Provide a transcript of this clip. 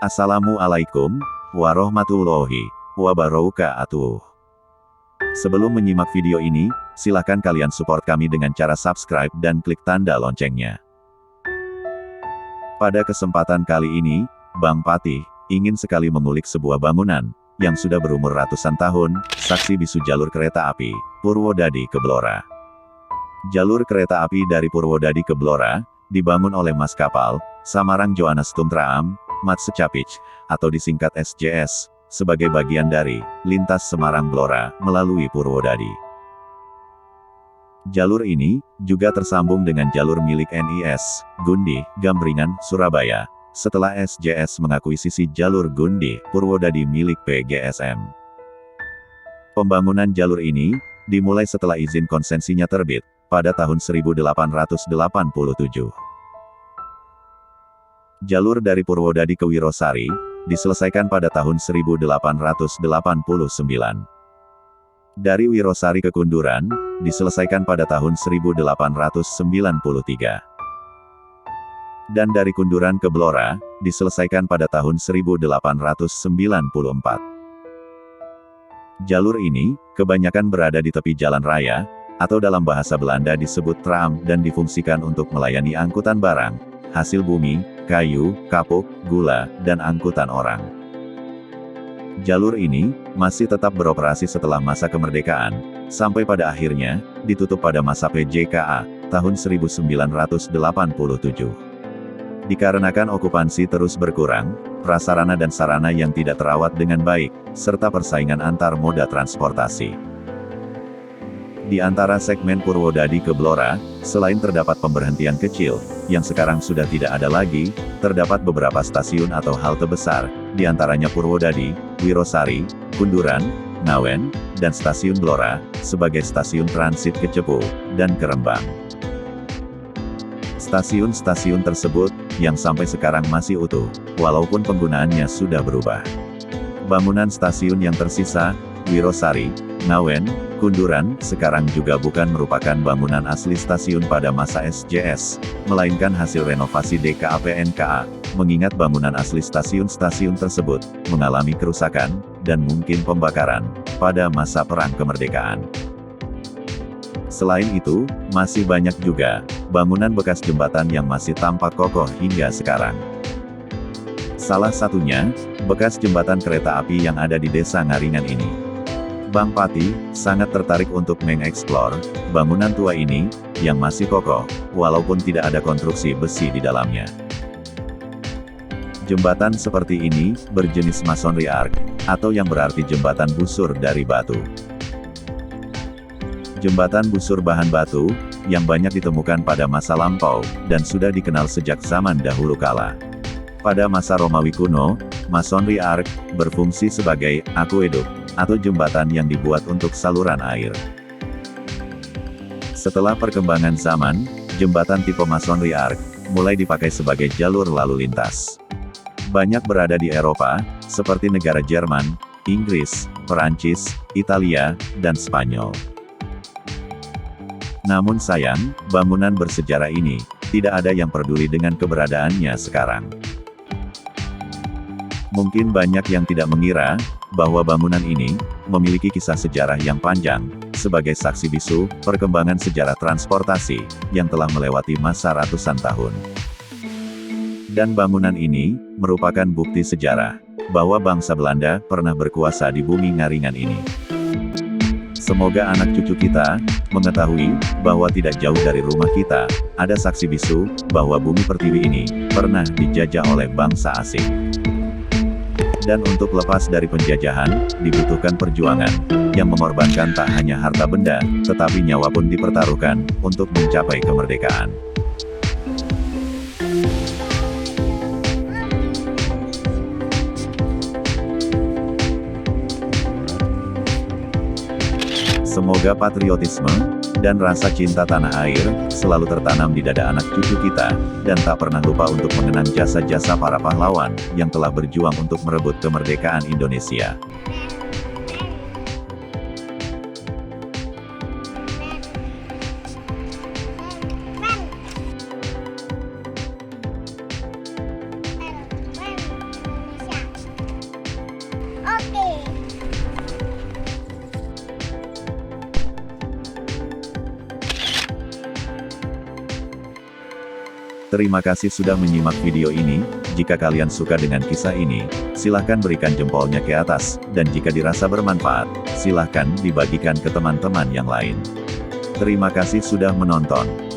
Assalamualaikum warahmatullahi wabarakatuh. Sebelum menyimak video ini, silakan kalian support kami dengan cara subscribe dan klik tanda loncengnya. Pada kesempatan kali ini, Bang Patih ingin sekali mengulik sebuah bangunan yang sudah berumur ratusan tahun, saksi bisu jalur kereta api Purwodadi ke Blora. Jalur kereta api dari Purwodadi ke Blora dibangun oleh Maskapal Samarang Joannes Tumtraam Matsecapich, atau disingkat SJS, sebagai bagian dari lintas Semarang-Blora melalui Purwodadi. Jalur ini juga tersambung dengan jalur milik NIS, Gundi, Gambringan, Surabaya, setelah SJS mengakuisisi jalur Gundi, Purwodadi milik PGSM. Pembangunan jalur ini dimulai setelah izin konsensinya terbit pada tahun 1887. Jalur dari Purwodadi ke Wirosari diselesaikan pada tahun 1889. Dari Wirosari ke Kunduran diselesaikan pada tahun 1893. Dan dari Kunduran ke Blora diselesaikan pada tahun 1894. Jalur ini kebanyakan berada di tepi jalan raya, atau dalam bahasa Belanda disebut tram, dan difungsikan untuk melayani angkutan barang, hasil bumi, kayu, kapuk, gula, dan angkutan orang. Jalur ini masih tetap beroperasi setelah masa kemerdekaan, sampai pada akhirnya ditutup pada masa PJKA tahun 1987. Dikarenakan okupansi terus berkurang, prasarana dan sarana yang tidak terawat dengan baik, serta persaingan antar moda transportasi. Di antara segmen Purwodadi ke Blora, selain terdapat pemberhentian kecil, yang sekarang sudah tidak ada lagi, terdapat beberapa stasiun atau halte besar, di antaranya Purwodadi, Wirosari, Kunduran, Ngawen, dan stasiun Blora, sebagai stasiun transit ke Cepu dan ke Rembang. Stasiun-stasiun tersebut, yang sampai sekarang masih utuh, walaupun penggunaannya sudah berubah. Bangunan stasiun yang tersisa, Wirosari, Ngawen, Kunduran, sekarang juga bukan merupakan bangunan asli stasiun pada masa SJS, melainkan hasil renovasi DKAP-NKA, mengingat bangunan asli stasiun-stasiun tersebut mengalami kerusakan, dan mungkin pembakaran, pada masa Perang Kemerdekaan. Selain itu, masih banyak juga bangunan bekas jembatan yang masih tampak kokoh hingga sekarang. Salah satunya, bekas jembatan kereta api yang ada di Desa Ngaringan ini. Bang Patih sangat tertarik untuk mengeksplor bangunan tua ini, yang masih kokoh, walaupun tidak ada konstruksi besi di dalamnya. Jembatan seperti ini berjenis masonry arch, atau yang berarti jembatan busur dari batu. Jembatan busur bahan batu, yang banyak ditemukan pada masa lampau, dan sudah dikenal sejak zaman dahulu kala. Pada masa Romawi kuno, masonry arch berfungsi sebagai aqueduct, atau jembatan yang dibuat untuk saluran air. Setelah perkembangan zaman, jembatan tipe masonry arch mulai dipakai sebagai jalur lalu lintas. Banyak berada di Eropa, seperti negara Jerman, Inggris, Perancis, Italia, dan Spanyol. Namun sayang, bangunan bersejarah ini tidak ada yang peduli dengan keberadaannya sekarang. Mungkin banyak yang tidak mengira bahwa bangunan ini memiliki kisah sejarah yang panjang, sebagai saksi bisu perkembangan sejarah transportasi yang telah melewati masa ratusan tahun. Dan bangunan ini merupakan bukti sejarah bahwa bangsa Belanda pernah berkuasa di bumi Ngaringan ini. Semoga anak cucu kita mengetahui bahwa tidak jauh dari rumah kita ada saksi bisu bahwa bumi pertiwi ini pernah dijajah oleh bangsa asing. Dan untuk lepas dari penjajahan, dibutuhkan perjuangan, yang mengorbankan tak hanya harta benda, tetapi nyawa pun dipertaruhkan, untuk mencapai kemerdekaan. Semoga patriotisme dan rasa cinta tanah air selalu tertanam di dada anak cucu kita, dan tak pernah lupa untuk mengenang jasa-jasa para pahlawan yang telah berjuang untuk merebut kemerdekaan Indonesia. Terima kasih sudah menyimak video ini. Jika kalian suka dengan kisah ini, silahkan berikan jempolnya ke atas, dan jika dirasa bermanfaat, silahkan dibagikan ke teman-teman yang lain. Terima kasih sudah menonton.